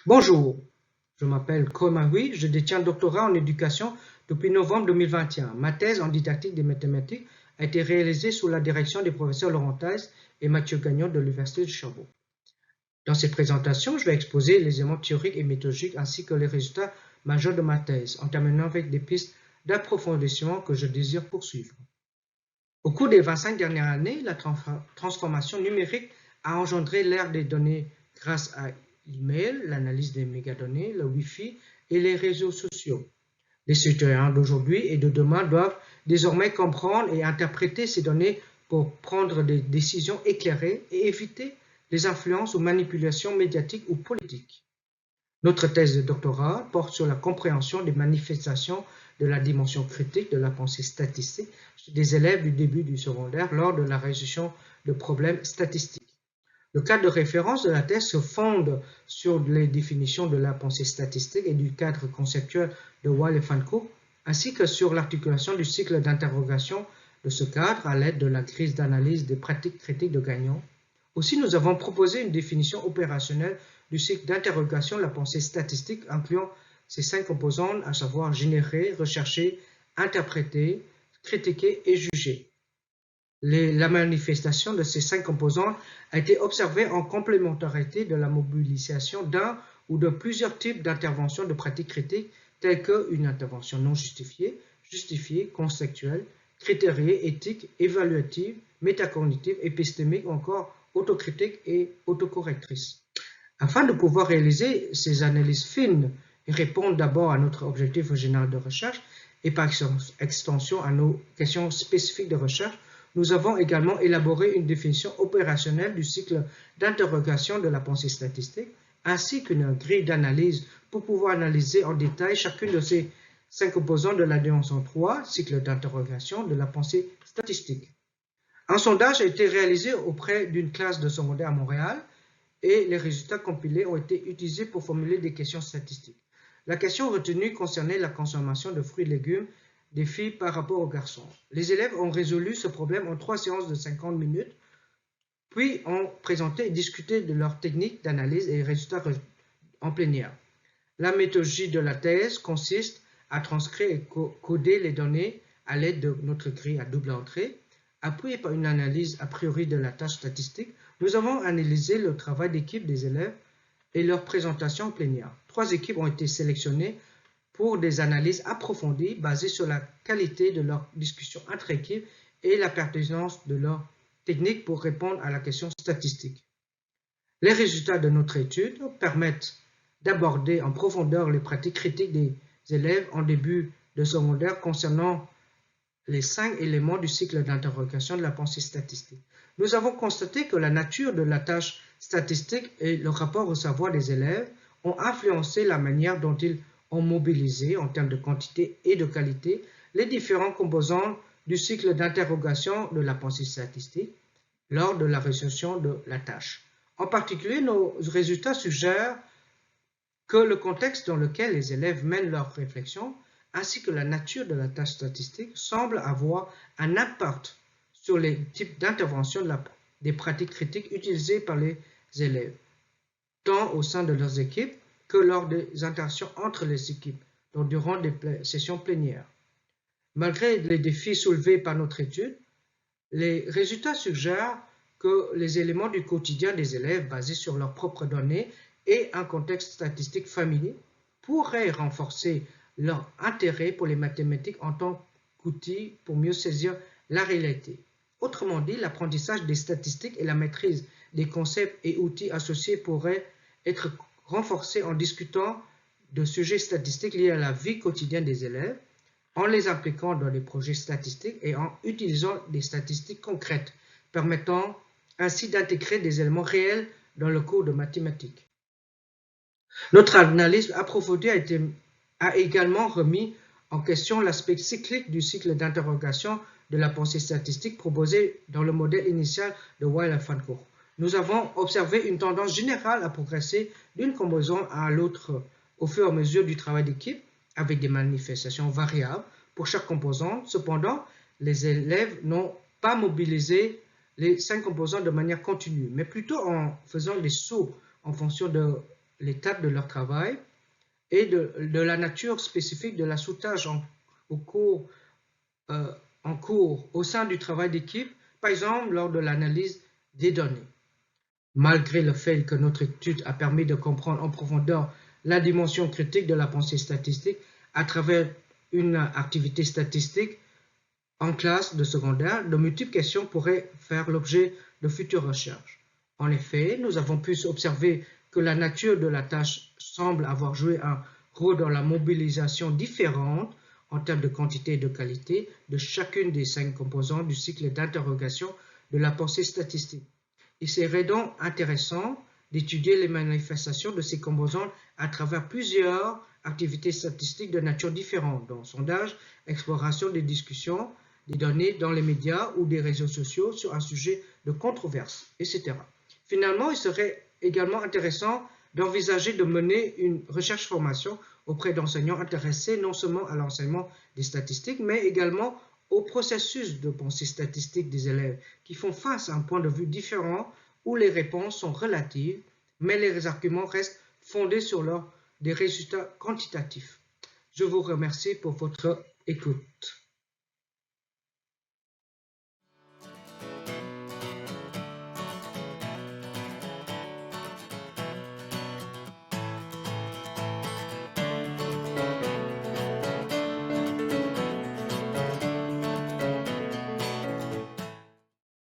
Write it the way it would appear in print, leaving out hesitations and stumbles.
Bonjour, je m'appelle Komawi, je détiens un doctorat en éducation depuis novembre 2021. Ma thèse en didactique des mathématiques a été réalisée sous la direction des professeurs Laurent Thaïs et Mathieu Gagnon de l'Université de Sherbrooke. Dans cette présentation, je vais exposer les éléments théoriques et méthodologiques ainsi que les résultats majeurs de ma thèse, en terminant avec des pistes d'approfondissement que je désire poursuivre. Au cours des 25 dernières années, la transformation numérique a engendré l'ère des données grâce à l'email, l'analyse des mégadonnées, le Wi-Fi et les réseaux sociaux. Les citoyens d'aujourd'hui et de demain doivent désormais comprendre et interpréter ces données pour prendre des décisions éclairées et éviter les influences ou manipulations médiatiques ou politiques. Notre thèse de doctorat porte sur la compréhension des manifestations de la dimension critique de la pensée statistique des élèves du début du secondaire lors de la résolution de problèmes statistiques. Le cadre de référence de la thèse se fonde sur les définitions de la pensée statistique et du cadre conceptuel de Weil et Fancourt, ainsi que sur l'articulation du cycle d'interrogation de ce cadre à l'aide de la grille d'analyse des pratiques critiques de Gagnon. Aussi, nous avons proposé une définition opérationnelle du cycle d'interrogation de la pensée statistique incluant ces 5 composantes, à savoir générer, rechercher, interpréter, critiquer et juger. La manifestation de ces 5 composantes a été observée en complémentarité de la mobilisation d'un ou de plusieurs types d'interventions de pratiques critiques telles qu'une intervention non justifiée, justifiée, conceptuelle, critériée, éthique, évaluative, métacognitive, épistémique ou encore autocritique et autocorrectrice. Afin de pouvoir réaliser ces analyses fines et répondre d'abord à notre objectif général de recherche et par extension à nos questions spécifiques de recherche, nous avons également élaboré une définition opérationnelle du cycle d'interrogation de la pensée statistique, ainsi qu'une grille d'analyse pour pouvoir analyser en détail chacune de ces 5 composants de la dimension 3, cycle d'interrogation de la pensée statistique. Un sondage a été réalisé auprès d'une classe de secondaire à Montréal et les résultats compilés ont été utilisés pour formuler des questions statistiques. La question retenue concernait la consommation de fruits et légumes des filles par rapport aux garçons. Les élèves ont résolu ce problème en 3 séances de 50 minutes, puis ont présenté et discuté de leurs techniques d'analyse et résultats en plénière. La méthodologie de la thèse consiste à transcrire et coder les données à l'aide de notre grille à double entrée. Appuyé par une analyse a priori de la tâche statistique, nous avons analysé le travail d'équipe des élèves et leur présentation en plénière. 3 équipes ont été sélectionnées pour des analyses approfondies basées sur la qualité de leur discussion entre équipes et la pertinence de leur technique pour répondre à la question statistique. Les résultats de notre étude permettent d'aborder en profondeur les pratiques critiques des élèves en début de secondaire concernant les 5 éléments du cycle d'interrogation de la pensée statistique. Nous avons constaté que la nature de la tâche statistique et le rapport au savoir des élèves ont influencé la manière dont ils ont mobilisé, en termes de quantité et de qualité, les différents composants du cycle d'interrogation de la pensée statistique lors de la résolution de la tâche. En particulier, nos résultats suggèrent que le contexte dans lequel les élèves mènent leurs réflexions ainsi que la nature de la tâche statistique semblent avoir un impact sur les types d'intervention des pratiques critiques utilisées par les élèves, tant au sein de leurs équipes que lors des interactions entre les équipes, donc durant des sessions plénières. Malgré les défis soulevés par notre étude, les résultats suggèrent que les éléments du quotidien des élèves basés sur leurs propres données et un contexte statistique familier pourraient renforcer leur intérêt pour les mathématiques en tant qu'outil pour mieux saisir la réalité. Autrement dit, l'apprentissage des statistiques et la maîtrise des concepts et outils associés pourraient être renforcés en discutant de sujets statistiques liés à la vie quotidienne des élèves, en les impliquant dans des projets statistiques et en utilisant des statistiques concrètes, permettant ainsi d'intégrer des éléments réels dans le cours de mathématiques. Notre analyse approfondie a également remis en question l'aspect cyclique du cycle d'interrogation de la pensée statistique proposé dans le modèle initial de Weil et Fancourt. Nous avons observé une tendance générale à progresser d'une composante à l'autre au fur et à mesure du travail d'équipe, avec des manifestations variables pour chaque composante. Cependant, les élèves n'ont pas mobilisé les 5 composantes de manière continue, mais plutôt en faisant des sauts en fonction de l'étape de leur travail et de la nature spécifique de la sous-tâche en cours au sein du travail d'équipe, par exemple lors de l'analyse des données. Malgré le fait que notre étude a permis de comprendre en profondeur la dimension critique de la pensée statistique à travers une activité statistique en classe de secondaire, de multiples questions pourraient faire l'objet de futures recherches. En effet, nous avons pu observer que la nature de la tâche semble avoir joué un rôle dans la mobilisation différente en termes de quantité et de qualité de chacune des 5 composantes du cycle d'interrogation de la pensée statistique. Il serait donc intéressant d'étudier les manifestations de ces composantes à travers plusieurs activités statistiques de nature différente, dont sondage, exploration des discussions, des données dans les médias ou des réseaux sociaux sur un sujet de controverse, etc. Finalement, il serait également intéressant d'envisager de mener une recherche-formation auprès d'enseignants intéressés non seulement à l'enseignement des statistiques, mais également au processus de pensée statistique des élèves qui font face à un point de vue différent où les réponses sont relatives, mais les arguments restent fondés sur des résultats quantitatifs. Je vous remercie pour votre écoute.